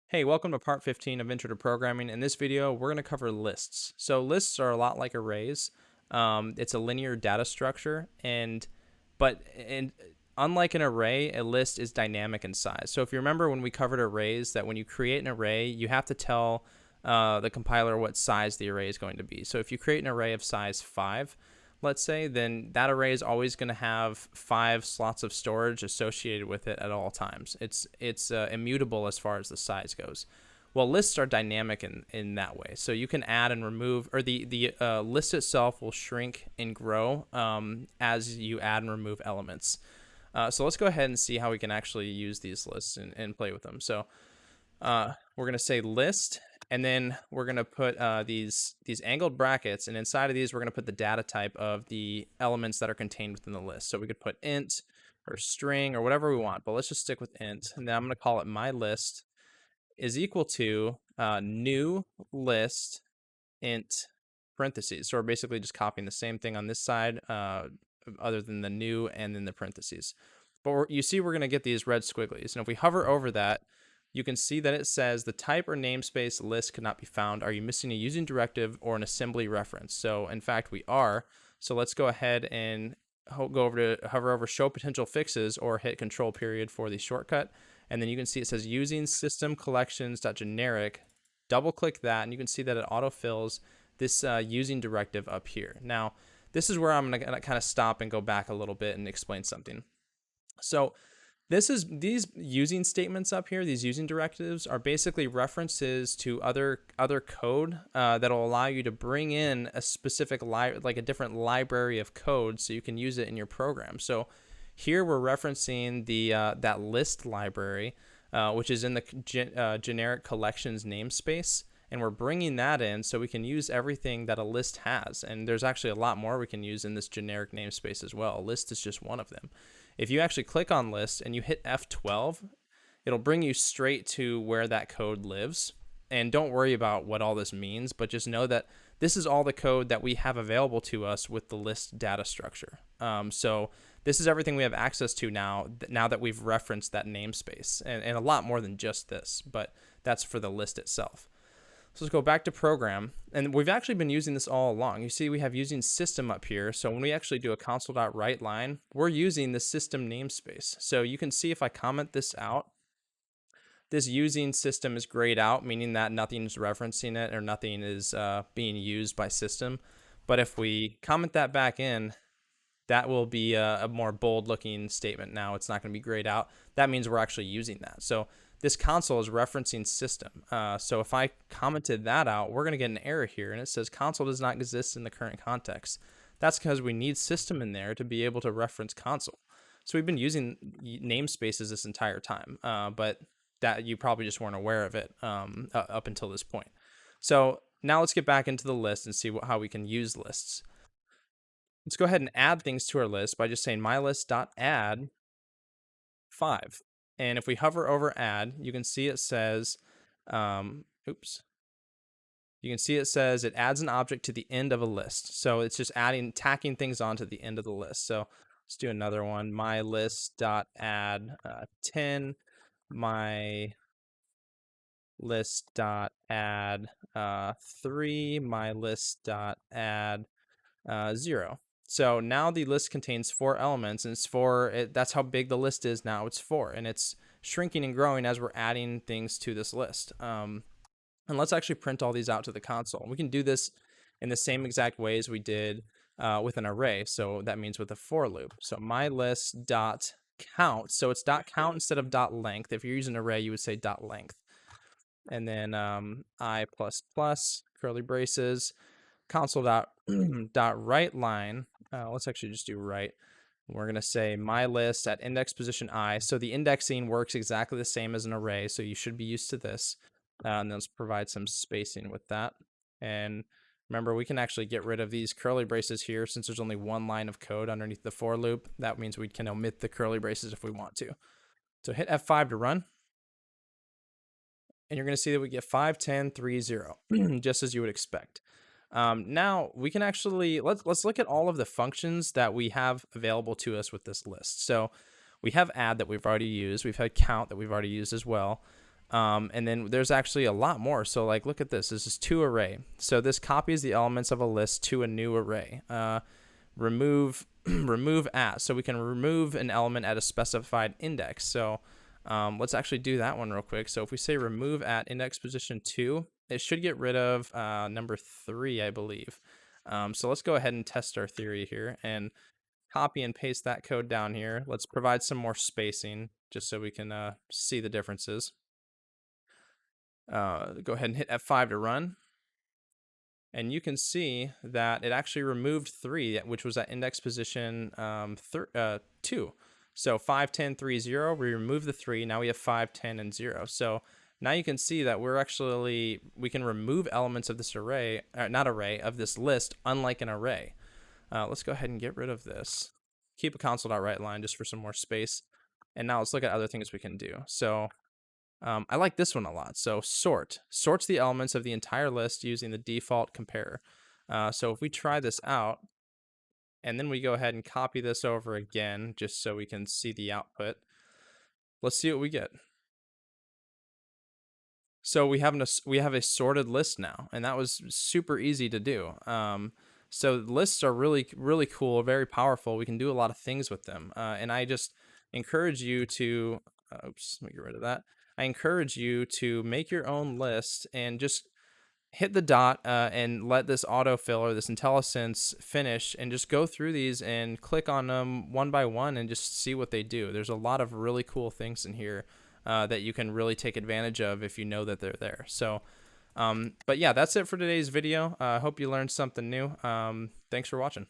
Hey, welcome to part 15 of Intro to Programming. In this video, we're going to cover lists. So lists are a lot like arrays. It's a linear data structure, but unlike an array, a list is dynamic in size. So if you remember when we covered arrays, that when you create an array, you have to tell the compiler what size the array is going to be. So if you create an array of size 5, let's say, then that array is always going to have 5 slots of storage associated with it at all times. It's immutable as far as the size goes. Well, lists are dynamic in that way. So you can add and remove, or the list itself will shrink and grow as you add and remove elements. So let's go ahead and see how we can actually use these lists and play with them. So we're going to say list, and then we're going to put these angled brackets, and inside of these we're going to put the data type of the elements that are contained within the list. So we could put int or string or whatever we want, but let's just stick with int. And then I'm going to call it my list is equal to new list int parentheses. So we're basically just copying the same thing on this side other than the new and then the parentheses. But you see we're going to get these red squigglies, and if we hover over that, you can see that it says the type or namespace list could not be found. Are you missing a using directive or an assembly reference? So in fact, we are. So let's go ahead and go over to hover over show potential fixes or hit control period for the shortcut. And then you can see it says using system collections.generic. Double click that and you can see that it autofills this using directive up here. Now, this is where I'm going to kind of stop and go back a little bit and explain something. So these using statements up here, these using directives, are basically references to other code that'll allow you to bring in a specific like a different library of code so you can use it in your program. So here we're referencing the that list library, which is in the generic collections namespace, and we're bringing that in so we can use everything that a list has. And there's actually a lot more we can use in this generic namespace as well. A list is just one of them. If you actually click on list and you hit F12, it'll bring you straight to where that code lives. And don't worry about what all this means, but just know that this is all the code that we have available to us with the list data structure. So this is everything we have access to now that we've referenced that namespace, and a lot more than just this, but that's for the list itself. So let's go back to program, and we've actually been using this all along. You see we have using system up here, so when we actually do a console.write line, we're using the system namespace. So you can see if I comment this out, this using system is grayed out, meaning that nothing's referencing it or nothing is being used by system. But if we comment that back in, that will be a more bold looking statement. Now it's not going to be grayed out. That means we're actually using that. So this console is referencing system. So if I commented that out, we're going to get an error here, and it says console does not exist in the current context. That's because we need system in there to be able to reference console. So we've been using namespaces this entire time, but that you probably just weren't aware of it up until this point. So now let's get back into the list and see how we can use lists. Let's go ahead and add things to our list by just saying mylist.add 5. And if we hover over add, you can see it says, you can see it says it adds an object to the end of a list. So it's just tacking things onto the end of the list. So let's do another one, mylist.add 10, mylist.add 3, mylist.add 0. So now the list contains 4 elements, and that's how big the list is now. It's 4, and it's shrinking and growing as we're adding things to this list. And let's actually print all these out to the console. We can do this in the same exact way as we did with an array. So that means with a for loop. So mylist.count. So it's .count instead of .length. If you're using an array, you would say .length. And then I++, curly braces, console.write line. Let's actually just do write. We're going to say my list at index position I. So the indexing works exactly the same as an array, so you should be used to this. And let's provide some spacing with that. And remember, we can actually get rid of these curly braces here since there's only one line of code underneath the for loop. That means we can omit the curly braces if we want to. So hit F5 to run. And you're going to see that we get 5, 10, 3, 0, just as you would expect. Now we can actually, let's look at all of the functions that we have available to us with this list. So we have add that we've already used. We've had count that we've already used as well. And then there's actually a lot more. So like, look at this. This is to array. So this copies the elements of a list to a new array. Remove remove at. So we can remove an element at a specified index. So let's actually do that one real quick. So if we say remove at index position 2, it should get rid of number 3, I believe. So let's go ahead and test our theory here and copy and paste that code down here. Let's provide some more spacing just so we can see the differences. Go ahead and hit F5 to run. And you can see that it actually removed 3, which was at index position 2. So 5, 10, 3, 0, we removed the 3. Now we have 5, 10, and 0. So now you can see that we can remove elements of this array, of this list, unlike an array. Let's go ahead and get rid of this. Keep a console.write line just for some more space. And now let's look at other things we can do. So I like this one a lot. So sorts the elements of the entire list using the default compare. So if we try this out, and then we go ahead and copy this over again, just so we can see the output. Let's see what we get. So we have a sorted list now, and that was super easy to do. So lists are really, really cool, very powerful. We can do a lot of things with them. And I just encourage you to, oops, let me get rid of that. I encourage you to make your own list and just hit the dot and let this autofill or this IntelliSense finish, and just go through these and click on them one by one and just see what they do. There's a lot of really cool things in here that you can really take advantage of if you know that they're there. So, but yeah, that's it for today's video. I hope you learned something new. Thanks for watching.